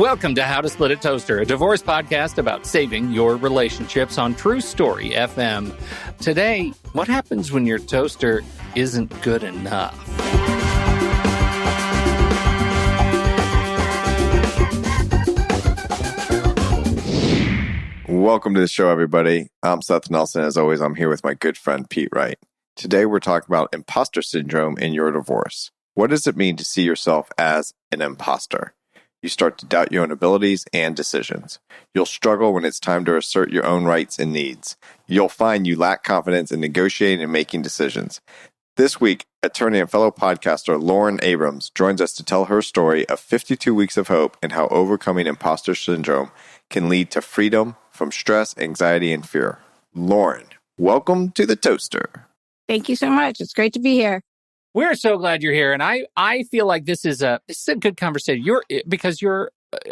Welcome to How to Split a Toaster, a divorce podcast about saving your relationships on True Story FM. Today, what happens when your toaster isn't good enough? Welcome to the show, everybody. I'm Seth Nelson. As always, I'm here with my good friend, Pete Wright. Today, we're talking about imposter syndrome in your divorce. What does it mean to see yourself as an imposter? You start to doubt your own abilities and decisions. You'll struggle when it's time to assert your own rights and needs. You'll find you lack confidence in negotiating and making decisions. This week, attorney and fellow podcaster Lauren Abrams joins us to tell her story of 52 weeks of hope and how overcoming imposter syndrome can lead to freedom from stress, anxiety, and fear. Lauren, welcome to the Toaster. Thank you so much. It's great to be here. We're so glad you're here, and I feel like this is a good conversation. Because you're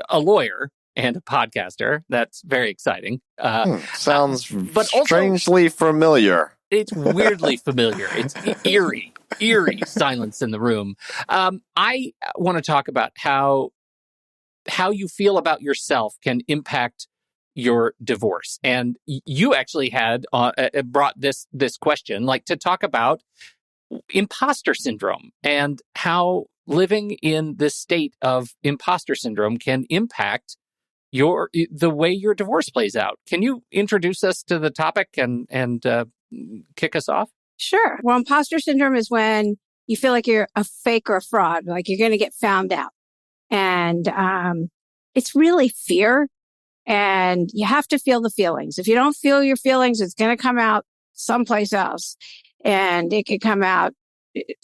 a lawyer and a podcaster. That's very exciting. Sounds but strangely familiar. It's weirdly familiar. It's eerie silence in the room. I want to talk about how you feel about yourself can impact your divorce, and you actually had brought this question, like, to talk about imposter syndrome and how living in this state of imposter syndrome can impact the way your divorce plays out. Can you introduce us to the topic and kick us off? Sure. Well, imposter syndrome is when you feel like you're a fake or a fraud, like you're going to get found out. And it's really fear. And you have to feel the feelings. If you don't feel your feelings, it's going to come out someplace else. And it could come out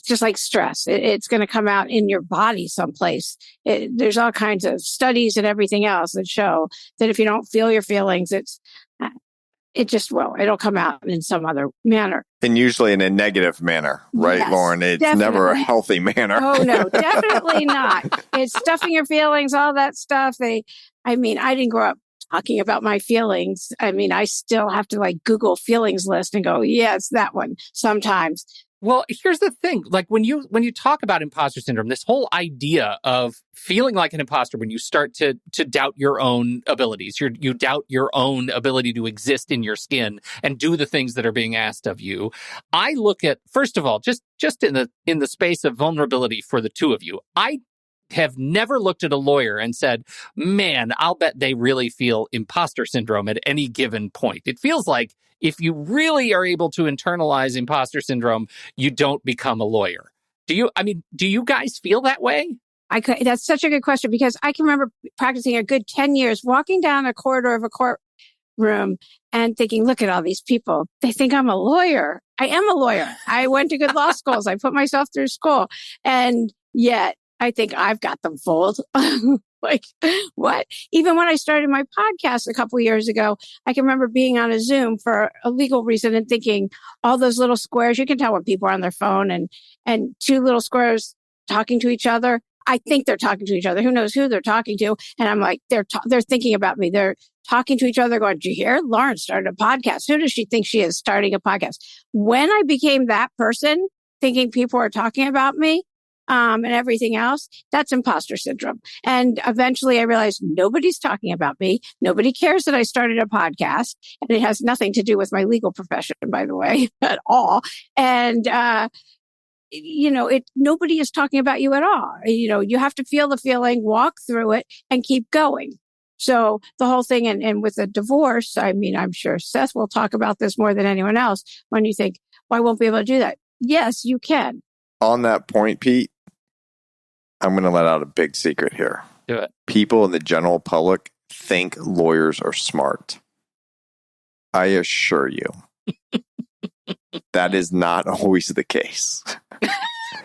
just like stress. It's going to come out in your body someplace. There's all kinds of studies and everything else that show that if you don't feel your feelings, it'll come out in some other manner. And usually in a negative manner, right, yes, Lauren? It's definitely never a healthy manner. Oh, no, definitely not. It's stuffing your feelings, all that stuff. I didn't grow up talking about my feelings. I still have to Google feelings list and go, yeah, it's that one sometimes. Well, here's the thing. Like when you talk about imposter syndrome, this whole idea of feeling like an imposter when you start to doubt your own abilities, you doubt your own ability to exist in your skin and do the things that are being asked of you. I look at, first of all, just in the space of vulnerability for the two of you, I have never looked at a lawyer and said, man, I'll bet they really feel imposter syndrome at any given point. It feels like if you really are able to internalize imposter syndrome, you don't become a lawyer. Do you guys feel that way? That's such a good question, because I can remember practicing a good 10 years, walking down a corridor of a courtroom and thinking, look at all these people. They think I'm a lawyer. I am a lawyer. I went to good law schools. I put myself through school. And yet I think I've got them fooled. Like, what? Even when I started my podcast a couple of years ago, I can remember being on a Zoom for a legal reason and thinking all those little squares, you can tell when people are on their phone and two little squares talking to each other. I think they're talking to each other. Who knows who they're talking to? And I'm like, they're thinking about me. They're talking to each other going, did you hear? Lauren started a podcast. Who does she think she is starting a podcast? When I became that person, thinking people are talking about me, and everything else, that's imposter syndrome. And eventually I realized nobody's talking about me. Nobody cares that I started a podcast, and it has nothing to do with my legal profession, by the way, at all. And, nobody is talking about you at all. You have to feel the feeling, walk through it, and keep going. So the whole thing, and with a divorce, I'm sure Seth will talk about this more than anyone else. When you think, well, I won't be able to do that. Yes, you can. On that point, Pete, I'm going to let out a big secret here. Do it. People in the general public think lawyers are smart. I assure you, that is not always the case.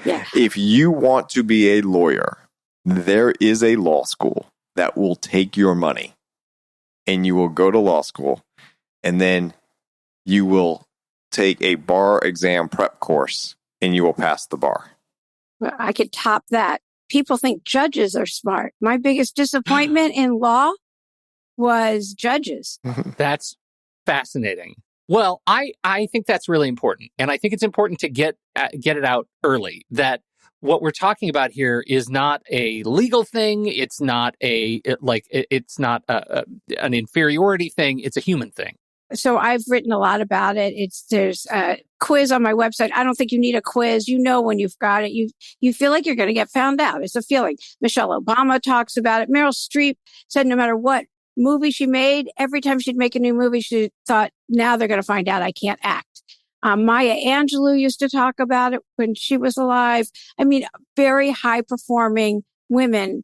Yeah. If you want to be a lawyer, there is a law school that will take your money, and you will go to law school, and then you will take a bar exam prep course, and you will pass the bar. Well, I could top that. People think judges are smart. My biggest disappointment in law was judges. That's fascinating. Well, I think that's really important. And I think it's important to get it out early that what we're talking about here is not a legal thing. It's not it's not an inferiority thing. It's a human thing. So I've written a lot about it. There's a quiz on my website. I don't think you need a quiz. You know when you've got it. You feel like you're going to get found out. It's a feeling. Michelle Obama talks about it. Meryl Streep said no matter what movie she made, every time she'd make a new movie, she thought, now they're going to find out I can't act. Maya Angelou used to talk about it when she was alive. I mean, very high performing women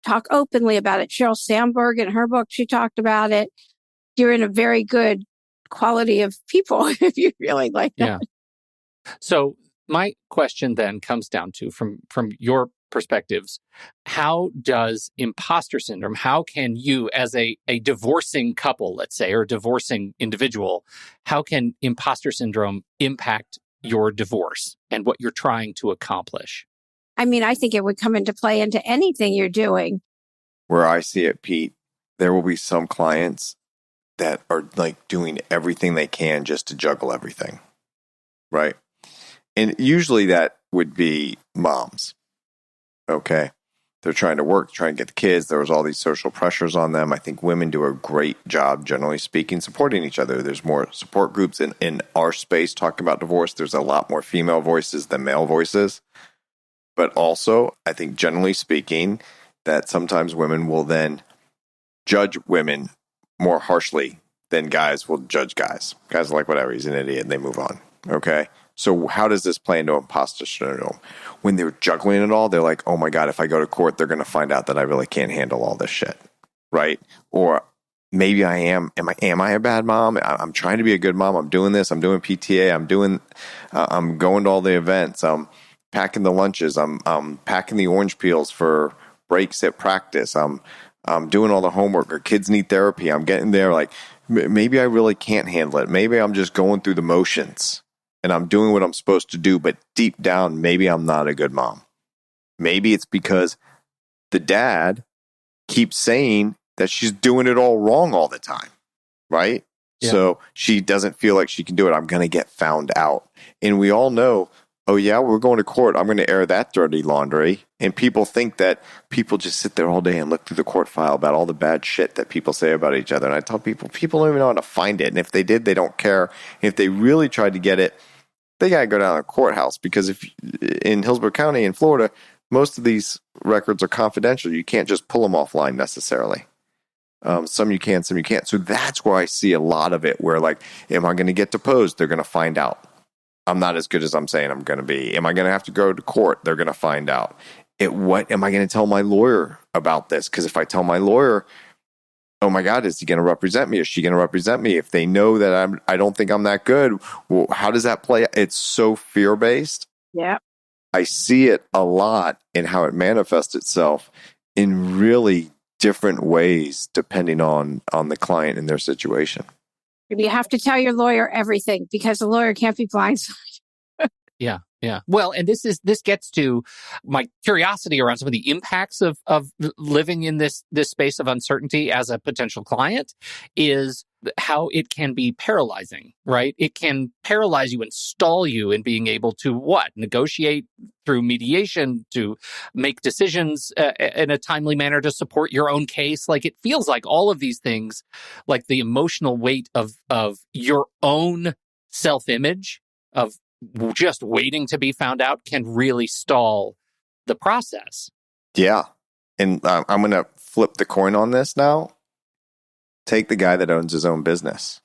talk openly about it. Sheryl Sandberg, in her book, she talked about it. You're in a very good quality of people if you're feeling like that. Yeah. So my question then comes down to, from your perspectives, how does imposter syndrome, how can you as a divorcing couple, let's say, or divorcing individual, how can imposter syndrome impact your divorce and what you're trying to accomplish? I mean, I think it would come into play into anything you're doing. Where I see it, Pete, there will be some clients that are like doing everything they can just to juggle everything, right? And usually that would be moms, okay? They're trying to work, trying to get the kids. There was all these social pressures on them. I think women do a great job, generally speaking, supporting each other. There's more support groups in our space talking about divorce. There's a lot more female voices than male voices. But also, I think generally speaking, that sometimes women will then judge women more harshly than guys will judge guys. Guys are like, whatever, he's an idiot, and they move on, okay? So how does this play into imposter syndrome? When they're juggling it all, they're like, oh my God, if I go to court, they're going to find out that I really can't handle all this shit, right? Or maybe I am I a bad mom? I'm trying to be a good mom. I'm doing this. I'm doing PTA. I'm going to all the events. I'm packing the lunches. I'm packing the orange peels for breaks at practice. I'm doing all the homework, or kids need therapy. I'm getting there. Like, maybe I really can't handle it. Maybe I'm just going through the motions and I'm doing what I'm supposed to do. But deep down, maybe I'm not a good mom. Maybe it's because the dad keeps saying that she's doing it all wrong all the time, right? Yeah. So she doesn't feel like she can do it. I'm going to get found out. And we all know, oh yeah, we're going to court. I'm going to air that dirty laundry. And people think that people just sit there all day and look through the court file about all the bad shit that people say about each other. And I tell people don't even know how to find it. And if they did, they don't care. And if they really tried to get it, they got to go down to the courthouse, because if in Hillsborough County in Florida, most of these records are confidential. You can't just pull them offline necessarily. Some you can, some you can't. So that's where I see a lot of it, where like, am I going to get deposed? They're going to find out. I'm not as good as I'm saying I'm going to be. Am I going to have to go to court? They're going to find out. What am I going to tell my lawyer about this? Because if I tell my lawyer, oh my God, is he going to represent me? Is she going to represent me? If they know that I don't think I'm that good, well, how does that play? It's so fear-based. Yeah. I see it a lot in how it manifests itself in really different ways, depending on the client and their situation. You have to tell your lawyer everything, because the lawyer can't be blindsided. Yeah. Well, and this gets to my curiosity around some of the impacts of living in this space of uncertainty as a potential client, is how it can be paralyzing, right? It can paralyze you and stall you in being able to negotiate through mediation, to make decisions in a timely manner to support your own case. Like, it feels like all of these things, like the emotional weight of your own self-image, of just waiting to be found out, can really stall the process. Yeah. And I'm going to flip the coin on this now. Take the guy that owns his own business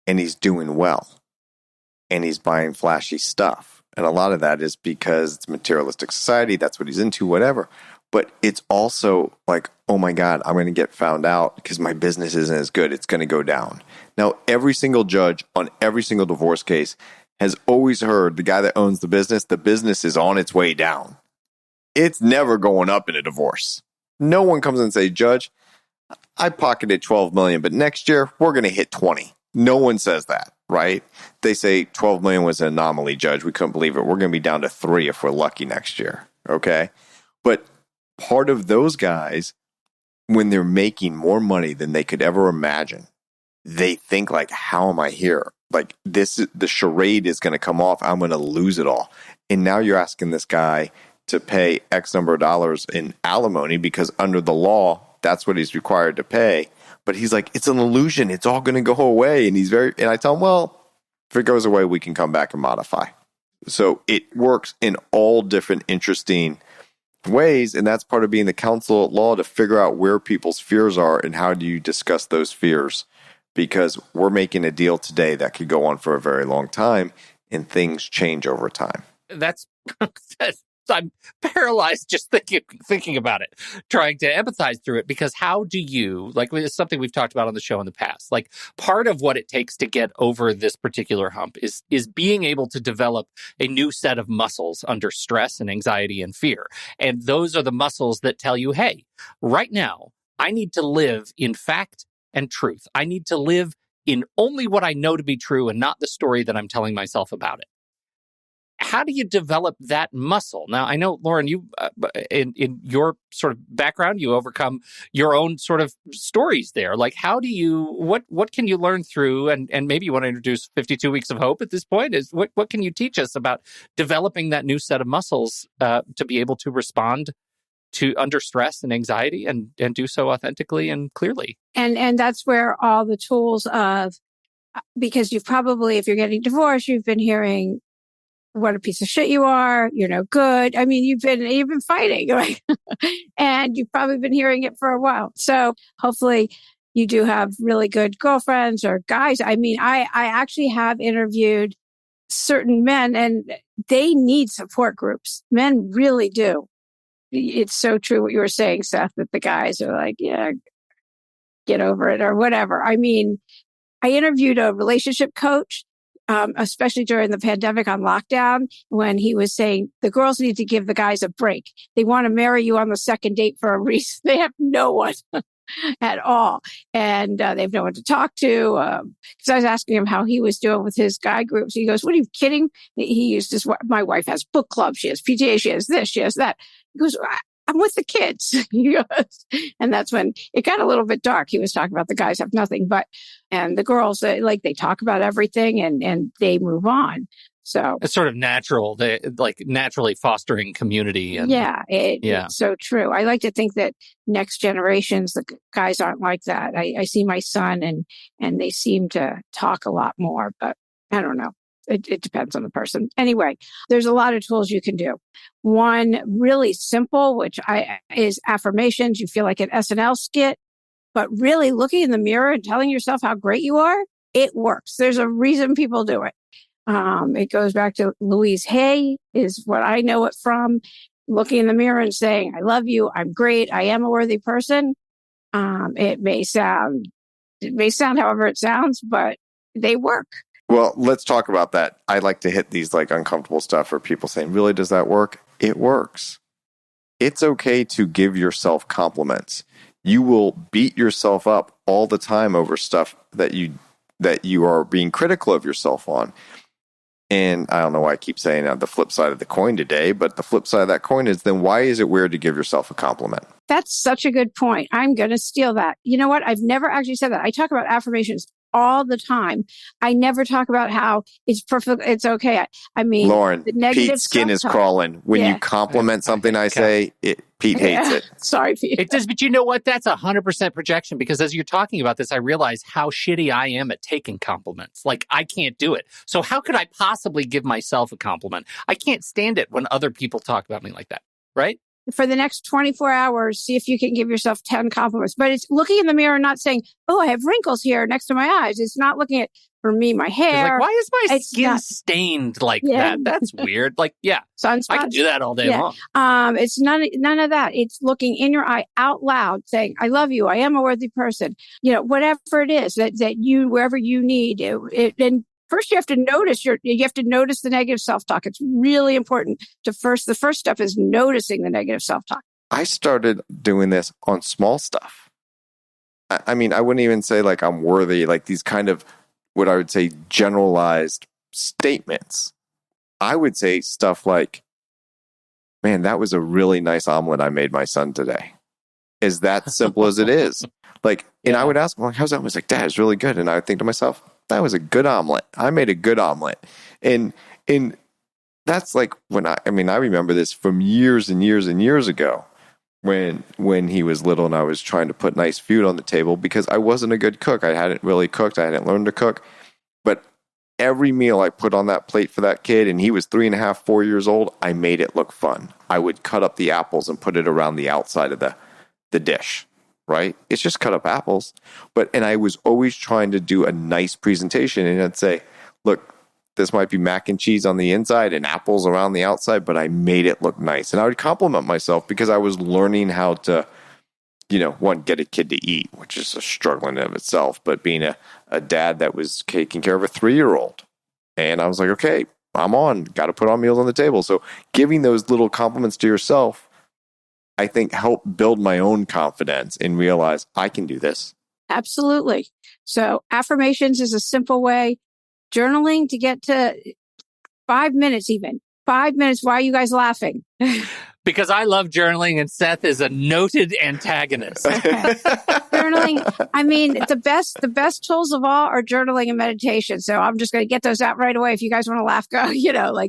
and he's doing well and he's buying flashy stuff. And a lot of that is because it's materialistic society. That's what he's into, whatever. But it's also like, oh my God, I'm going to get found out because my business isn't as good. It's going to go down. Now, every single judge on every single divorce case has always heard the guy that owns the business is on its way down. It's never going up in a divorce. No one comes and says, Judge, I pocketed $12 million, but next year we're going to hit 20. No one says that, right? They say $12 million was an anomaly, Judge. We couldn't believe it. We're going to be down to 3 if we're lucky next year, okay? But part of those guys, when they're making more money than they could ever imagine, they think like, how am I here? Like, the charade is going to come off. I'm going to lose it all. And now you're asking this guy to pay X number of dollars in alimony because under the law, that's what he's required to pay. But he's like, it's an illusion. It's all going to go away. And and I tell him, well, if it goes away, we can come back and modify. So it works in all different interesting ways. And that's part of being the counsel at law, to figure out where people's fears are and how do you discuss those fears. Because we're making a deal today that could go on for a very long time, and things change over time. That's I'm paralyzed just thinking about it, trying to empathize through it, because how do you, like, it's something we've talked about on the show in the past, like part of what it takes to get over this particular hump is being able to develop a new set of muscles under stress and anxiety and fear. And those are the muscles that tell you, hey, right now, I need to live in fact and truth. I need to live in only what I know to be true and not the story that I'm telling myself about it. How do you develop that muscle? Now, I know, Lauren, you in your sort of background, you overcome your own sort of stories there. Like, how do you, what can you learn through, and maybe you want to introduce 52 Weeks of Hope at this point, is what can you teach us about developing that new set of muscles to be able to respond to under stress and anxiety and do so authentically and clearly? And that's where all the tools of, because you've probably, if you're getting divorced, you've been hearing, what a piece of shit you are, you're no good. I mean, you've been fighting, right? And you've probably been hearing it for a while. So hopefully you do have really good girlfriends or guys. I mean, I actually have interviewed certain men, and they need support groups. Men really do. It's so true what you were saying, Seth, that the guys are like, yeah, get over it or whatever. I mean, I interviewed a relationship coach, especially during the pandemic on lockdown, when he was saying the girls need to give the guys a break. They want to marry you on the second date for a reason. They have no one at all. And they have no one to talk to. Because I was asking him how he was doing with his guy groups. He goes, what are you kidding? He used this, my wife has book club. She has PTA. She has this. She has that. He goes, I'm with the kids. He goes, and that's when it got a little bit dark. He was talking about the guys have nothing, and the girls, like, they talk about everything and they move on. So it's sort of natural, they like naturally fostering community. And it's so true. I like to think that next generations, the guys aren't like that. I see my son and they seem to talk a lot more, but I don't know. It depends on the person. Anyway, there's a lot of tools you can do. One really simple, is affirmations. You feel like an SNL skit, but really looking in the mirror and telling yourself how great you are, it works. There's a reason people do it. It goes back to Louise Hay is what I know it from. Looking in the mirror and saying, I love you. I'm great. I am a worthy person. It may sound however it sounds, but they work. Well, let's talk about that. I like to hit these like uncomfortable stuff for people saying, really, does that work? It works. It's okay to give yourself compliments. You will beat yourself up all the time over stuff that you are being critical of yourself on. And I don't know why I keep saying the flip side of the coin today, but the flip side of that coin is, then why is it weird to give yourself a compliment? That's such a good point. I'm going to steal that. You know what? I've never actually said that. I talk about affirmations all the time. I never talk about how it's perfect. It's okay. I mean, Lauren, Pete's skin is crawling. When you compliment something I say, Pete hates it. Sorry, Pete. It does, but you know what? That's 100% projection, because as you're talking about this, I realize how shitty I am at taking compliments. Like, I can't do it. So how could I possibly give myself a compliment? I can't stand it when other people talk about me like that, right? For the next 24 hours, see if you can give yourself 10 compliments. But it's looking in the mirror and not saying, oh, I have wrinkles here next to my eyes. It's not looking at, for me, my hair. Like, why is my skin stained like that? That's weird. Like, sunspots. I can do that all day long. It's none of that. It's looking in your eye out loud saying, I love you. I am a worthy person. You know, whatever it is that you, wherever you need it. And first, you have to notice the negative self-talk. It's really important the first step is noticing the negative self-talk. I started doing this on small stuff. I mean, I wouldn't even say like I'm worthy, like these kind of what I would say generalized statements. I would say stuff like, man, that was a really nice omelet I made my son today. Is that simple as it is? Like, and I would ask him, like, how's that? I was like, Dad, it's really good. And I would think to myself, that was a good omelet. I made a good omelet. And that's like I remember this from years and years and years ago when he was little and I was trying to put nice food on the table because I wasn't a good cook. I hadn't really cooked. I hadn't learned to cook. But every meal I put on that plate for that kid, and he was 3.5, 4 years old, I made it look fun. I would cut up the apples and put it around the outside of the dish, right? It's just cut up apples. And I was always trying to do a nice presentation, and I'd say, look, this might be mac and cheese on the inside and apples around the outside, but I made it look nice. And I would compliment myself because I was learning how to, one, get a kid to eat, which is a struggle in and of itself, but being a dad that was taking care of a 3-year-old. And I was like, okay, I'm on, got to put on meals on the table. So giving those little compliments to yourself, I think helped build my own confidence and realize I can do this. Absolutely. So affirmations is a simple way. Journaling to get to 5 minutes even. 5 minutes. Why are you guys laughing? Because I love journaling and Seth is a noted antagonist. Journaling. The best tools of all are journaling and meditation. So I'm just going to get those out right away. If you guys want to laugh, go,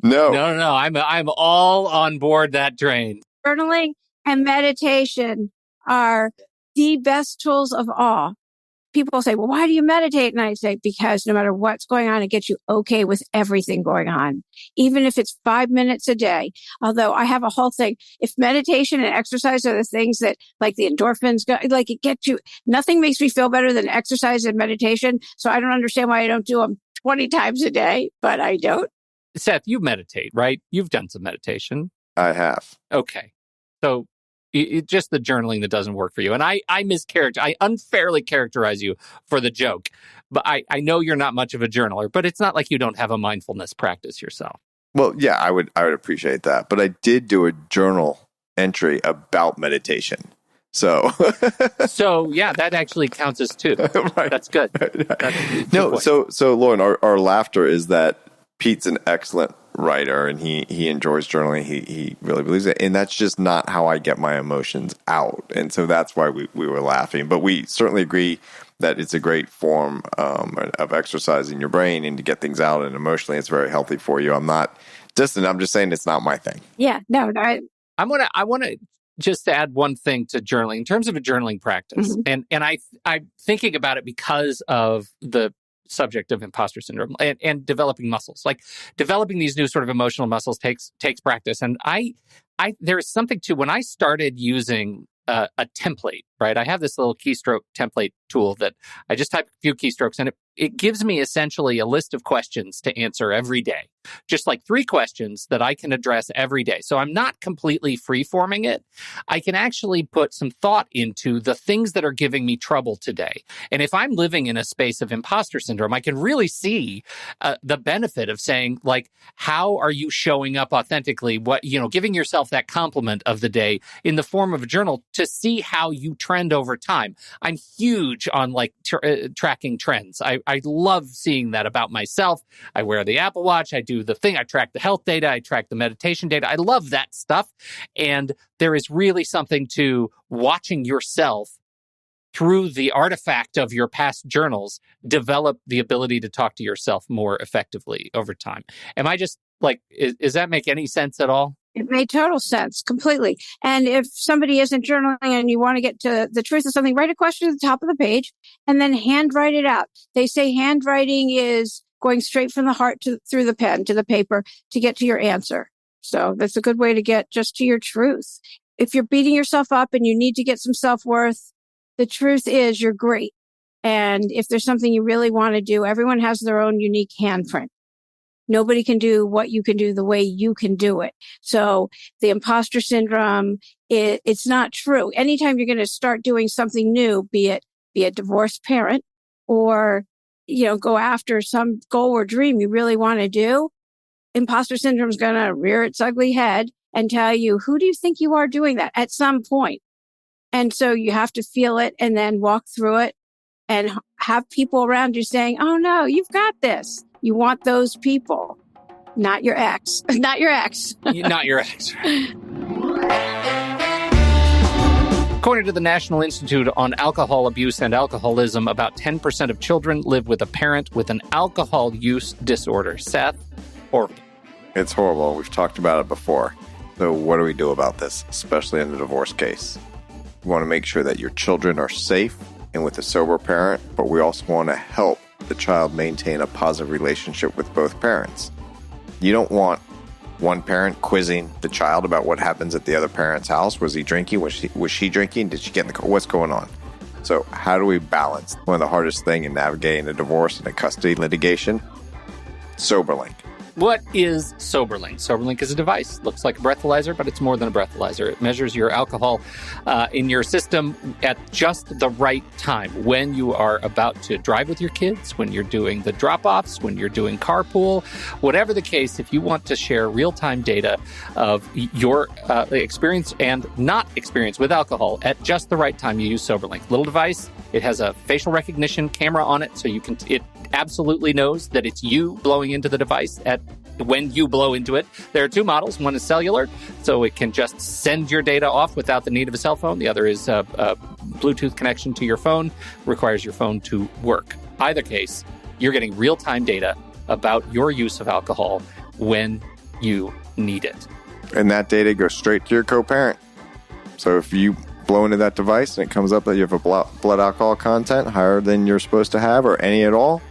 No. I'm all on board that train. Journaling and meditation are the best tools of all. People say, well, why do you meditate? And I say, because no matter what's going on, it gets you okay with everything going on, even if it's 5 minutes a day. Although I have a whole thing. If meditation and exercise are the things that like the endorphins, it gets you, nothing makes me feel better than exercise and meditation. So I don't understand why I don't do them 20 times a day, but I don't. Seth, you meditate, right? You've done some meditation. I have. Okay. So it's just the journaling that doesn't work for you. And I unfairly characterize you for the joke. But I know you're not much of a journaler, but it's not like you don't have a mindfulness practice yourself. Well, yeah, I would appreciate that. But I did do a journal entry about meditation. So yeah, that actually counts as 2. Right. That's good. So Lauren, our laughter is that Pete's an excellent writer and he enjoys journaling. He really believes it. And that's just not how I get my emotions out. And so that's why we were laughing. But we certainly agree that it's a great form of exercising your brain and to get things out. And emotionally, it's very healthy for you. I'm not distant. I'm just saying it's not my thing. Yeah, no. I want to just add one thing to journaling in terms of a journaling practice. Mm-hmm. And I'm thinking about it because of the subject of imposter syndrome and developing muscles. Like developing these new sort of emotional muscles takes practice. And there is something to when I started using a template, right? I have this little keystroke template tool that I just type a few keystrokes and it gives me essentially a list of questions to answer every day. Just like 3 questions that I can address every day. So I'm not completely free-forming it. I can actually put some thought into the things that are giving me trouble today. And if I'm living in a space of imposter syndrome, I can really see the benefit of saying, like, how are you showing up authentically? Giving yourself that compliment of the day in the form of a journal to see how you trend over time. I'm huge on tracking trends. I love seeing that about myself. I wear the Apple Watch. I do the thing. I track the health data. I track the meditation data. I love that stuff. And there is really something to watching yourself through the artifact of your past journals, develop the ability to talk to yourself more effectively over time. Am I just does that make any sense at all? It made total sense, completely. And if somebody isn't journaling and you want to get to the truth of something, write a question at the top of the page and then handwrite it out. They say handwriting is going straight from the heart through the pen to the paper to get to your answer. So that's a good way to get just to your truth. If you're beating yourself up and you need to get some self-worth, the truth is you're great. And if there's something you really want to do, everyone has their own unique handprint. Nobody can do what you can do the way you can do it. So the imposter syndrome, it's not true. Anytime you're going to start doing something new, be it a divorced parent or, go after some goal or dream you really want to do, imposter syndrome is going to rear its ugly head and tell you, who do you think you are doing that at some point? And so you have to feel it and then walk through it and have people around you saying, oh no, you've got this. You want those people, not your ex. Not your ex. Not your ex. According to the National Institute on Alcohol Abuse and Alcoholism, about 10% of children live with a parent with an alcohol use disorder. Seth, horrible. It's horrible. We've talked about it before. So what do we do about this, especially in a divorce case? We want to make sure that your children are safe and with a sober parent, but we also want to help the child maintain a positive relationship with both parents. You don't want one parent quizzing the child about what happens at the other parent's house. Was he drinking? Was she drinking? Did she get in the car? What's going on? So how do we balance? One of the hardest things in navigating a divorce and a custody litigation? Soberlink. What is Soberlink? Soberlink is a device. Looks like a breathalyzer, but it's more than a breathalyzer. It measures your alcohol in your system at just the right time. When you are about to drive with your kids, when you're doing the drop-offs, when you're doing carpool, whatever the case, if you want to share real-time data of your experience and not experience with alcohol at just the right time, you use Soberlink. Little device. It has a facial recognition camera on it, so it absolutely knows that it's you blowing into the device at when you blow into it. There are two models. One is cellular, so it can just send your data off without the need of a cell phone. The other is a Bluetooth connection to your phone, requires your phone to work. Either case, you're getting real-time data about your use of alcohol when you need it. And that data goes straight to your co-parent. So if you blow into that device and it comes up that you have a blood alcohol content higher than you're supposed to have or any at all,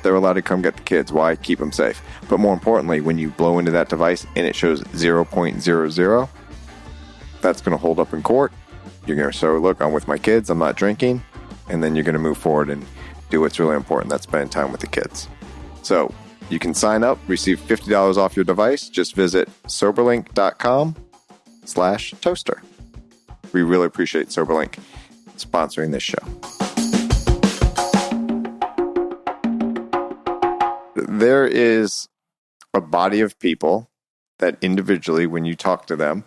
they're allowed to come get the kids. Why? Keep them safe. But more importantly, when you blow into that device and it shows 0.00, that's going to hold up in court. You're going to say, look, I'm with my kids, I'm not drinking. And then you're going to move forward and do what's really important. That's spending time with the kids. So you can sign up, receive $50 off your device. Just visit Soberlink.com/toaster. We really appreciate Soberlink sponsoring this show. There is a body of people that individually, when you talk to them,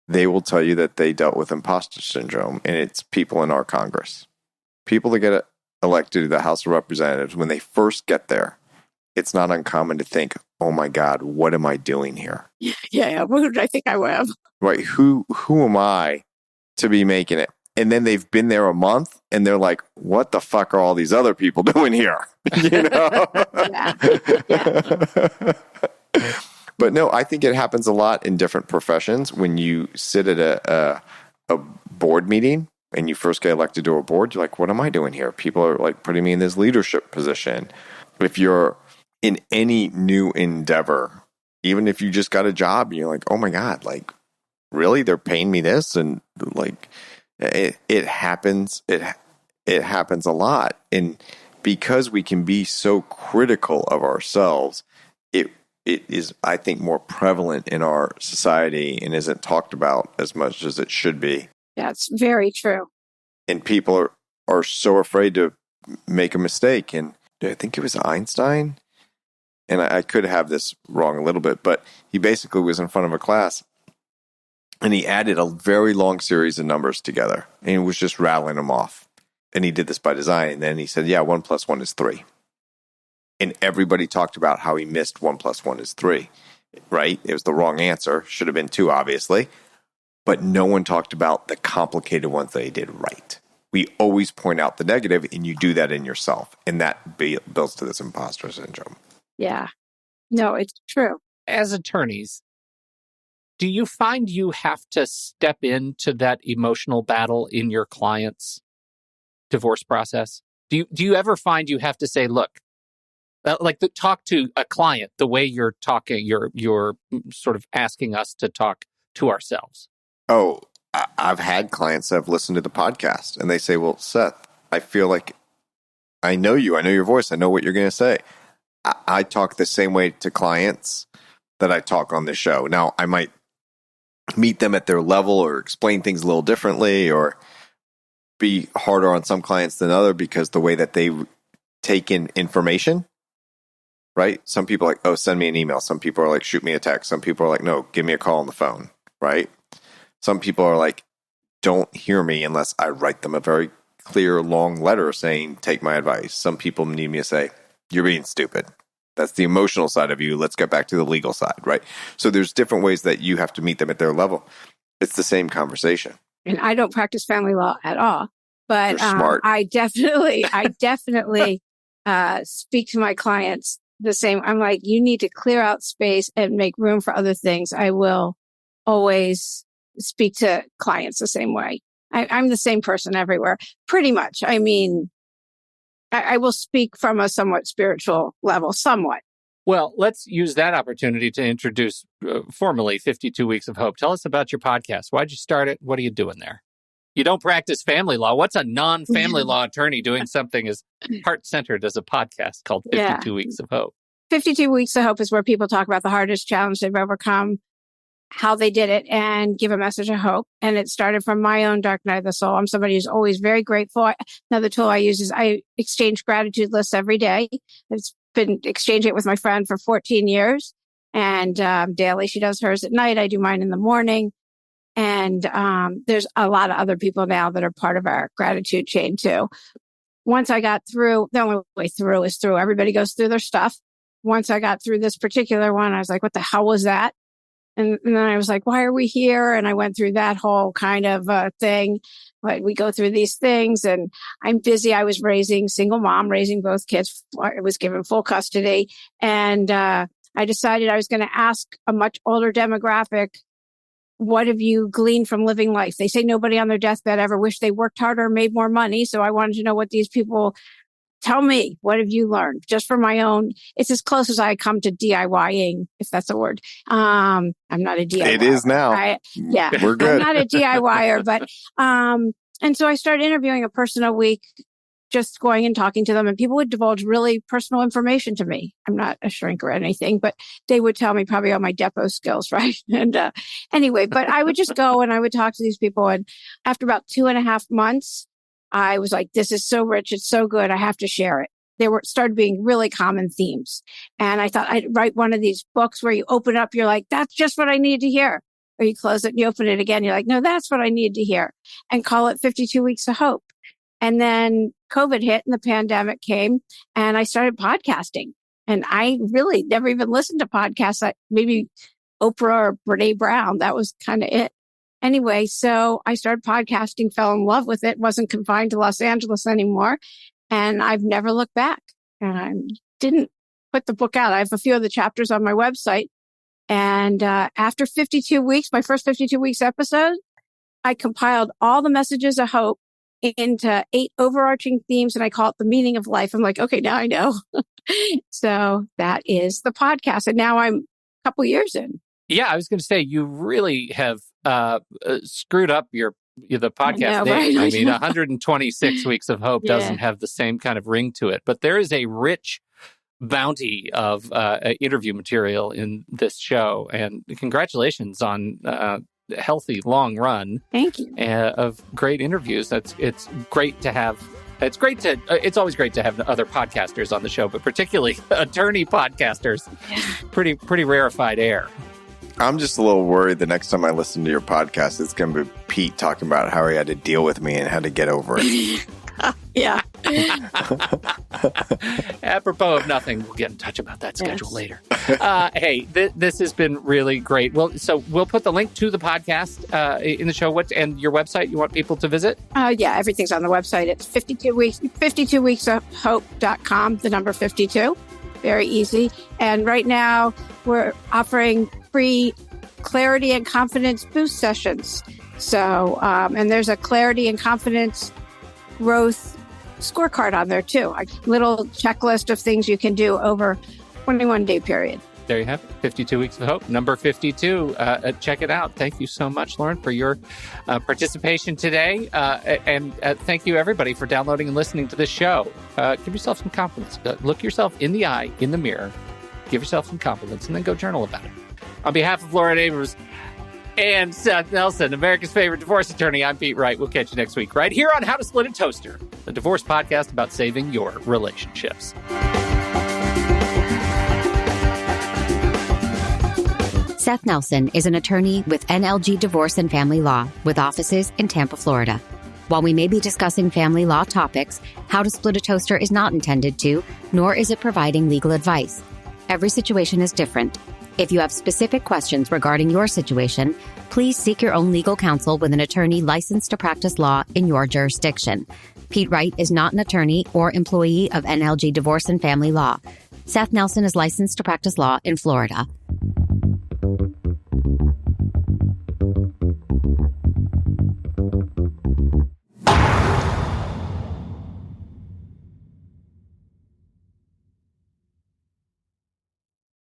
they will tell you that they dealt with imposter syndrome, and it's people in our Congress. People that get elected to the House of Representatives, when they first get there, it's not uncommon to think, oh my God, what am I doing here? Yeah. What did I think I am? Right. Who am I to be making it? And then they've been there a month and they're like, what the fuck are all these other people doing here? You know? Yeah. But no, I think it happens a lot in different professions. When you sit at a board meeting and you first get elected to a board, you're like, what am I doing here? People are like putting me in this leadership position. If you're in any new endeavor, even if you just got a job, you're like, oh my God, like, really? They're paying me this? And like, it happens. It happens a lot. And because we can be so critical of ourselves, it is, I think, more prevalent in our society and isn't talked about as much as it should be. That's very true. And people are so afraid to make a mistake. And I think it was Einstein, and I could have this wrong a little bit, but he basically was in front of a class and he added a very long series of numbers together and he was just rattling them off. And he did this by design. And then he said, 1 + 1 is 3. And everybody talked about how he missed 1 + 1 is 3, right? It was the wrong answer. Should have been 2, obviously. But no one talked about the complicated ones that he did right. We always point out the negative, and you do that in yourself. And that builds to this imposter syndrome. Yeah. No, it's true. As attorneys, do you find you have to step into that emotional battle in your client's divorce process? Do you ever find you have to say, look, talk to a client the way you're talking, you're sort of asking us to talk to ourselves? Oh, I've had clients that have listened to the podcast and they say, well, Seth, I feel like I know you. I know your voice. I know what you're going to say. I talk the same way to clients that I talk on this show. Now, I might meet them at their level or explain things a little differently or be harder on some clients than other because the way that they take in information, right? Some people are like, oh, send me an email. Some people are like, shoot me a text. Some people are like, no, give me a call on the phone, right? Some people are like, don't hear me unless I write them a very clear, long letter saying, take my advice. Some people need me to say, you're being stupid. That's the emotional side of you. Let's get back to the legal side, right? So there's different ways that you have to meet them at their level. It's the same conversation. And I don't practice family law at all, but You're smart. I definitely speak to my clients the same. I'm like, you need to clear out space and make room for other things. I will always speak to clients the same way. I'm the same person everywhere, pretty much. I mean, I will speak from a somewhat spiritual level, somewhat. Well, let's use that opportunity to introduce formally 52 Weeks of Hope. Tell us about your podcast. Why'd you start it? What are you doing there? You don't practice family law. What's a non-family law attorney doing something as heart-centered as a podcast called 52 Weeks of Hope? 52 Weeks of Hope is where people talk about the hardest challenge they've overcome, how they did it, and give a message of hope. And it started from my own dark night of the soul. I'm somebody who's always very grateful. Another tool I use is I exchange gratitude lists every day. It's been exchanging it with my friend for 14 years. And daily, she does hers at night. I do mine in the morning. And there's a lot of other people now that are part of our gratitude chain too. Once I got through, the only way through is through. Everybody goes through their stuff. Once I got through this particular one, I was like, what the hell was that? And then I was like, why are we here? And I went through that whole kind of thing. But we go through these things and I'm busy. I was single mom, raising both kids. I was given full custody. And I decided I was going to ask a much older demographic, what have you gleaned from living life? They say nobody on their deathbed ever wished they worked harder or made more money. So I wanted to know what these people tell me. What have you learned? Just for my own, it's as close as I come to DIYing, if that's a word. I'm not a DIYer. It is now. We're good. I'm not a DIYer, but, and so I started interviewing a person a week, just going and talking to them, and people would divulge really personal information to me. I'm not a shrink or anything, but they would tell me probably all my depot skills, right? And anyway, but I would just go and I would talk to these people. And after about 2.5 months, I was like, this is so rich. It's so good. I have to share it. Started being really common themes. And I thought I'd write one of these books where you open up, you're like, that's just what I need to hear. Or you close it and you open it again. You're like, no, that's what I need to hear. And call it 52 Weeks of Hope. And then COVID hit and the pandemic came and I started podcasting. And I really never even listened to podcasts. Maybe Oprah or Brene Brown. That was kind of it. Anyway, so I started podcasting, fell in love with it, wasn't confined to Los Angeles anymore. And I've never looked back. And I didn't put the book out. I have a few of the chapters on my website. And after 52 weeks, my first 52 weeks episode, I compiled all the messages of hope into 8 overarching themes. And I call it the meaning of life. I'm like, okay, now I know. So that is the podcast. And now I'm a couple years in. Yeah, I was going to say, you really have screwed up the podcast name. Right? I mean, 126 Weeks of Hope doesn't have the same kind of ring to it, but there is a rich bounty of interview material in this show. And congratulations on a healthy, long run. Thank you. Of great interviews. It's great to have. It's always great to have other podcasters on the show, but particularly attorney podcasters. Pretty rarefied air. I'm just a little worried the next time I listen to your podcast, it's going to be Pete talking about how he had to deal with me and how to get over it. Yeah. Apropos of nothing, we'll get in touch about that schedule later. Hey, this has been really great. Well, so we'll put the link to the podcast in the show. And your website you want people to visit? Yeah, everything's on the website. It's 52weeksofhope.com, the number 52. Very easy. And right now we're offering free clarity and confidence boost sessions. So, and there's a clarity and confidence growth scorecard on there too. A little checklist of things you can do over 21-day period. There you have it. 52 Weeks of Hope, number 52. Check it out. Thank you so much, Lauren, for your participation today. And thank you, everybody, for downloading and listening to this show. Give yourself some compliments. Look yourself in the eye, in the mirror. Give yourself some compliments, and then go journal about it. On behalf of Lauren Abrams and Seth Nelson, America's favorite divorce attorney, I'm Pete Wright. We'll catch you next week right here on How to Split a Toaster, the divorce podcast about saving your relationships. Seth Nelson is an attorney with NLG Divorce and Family Law with offices in Tampa, Florida. While we may be discussing family law topics, How to Split a Toaster is not intended to, nor is it providing legal advice. Every situation is different. If you have specific questions regarding your situation, please seek your own legal counsel with an attorney licensed to practice law in your jurisdiction. Pete Wright is not an attorney or employee of NLG Divorce and Family Law. Seth Nelson is licensed to practice law in Florida.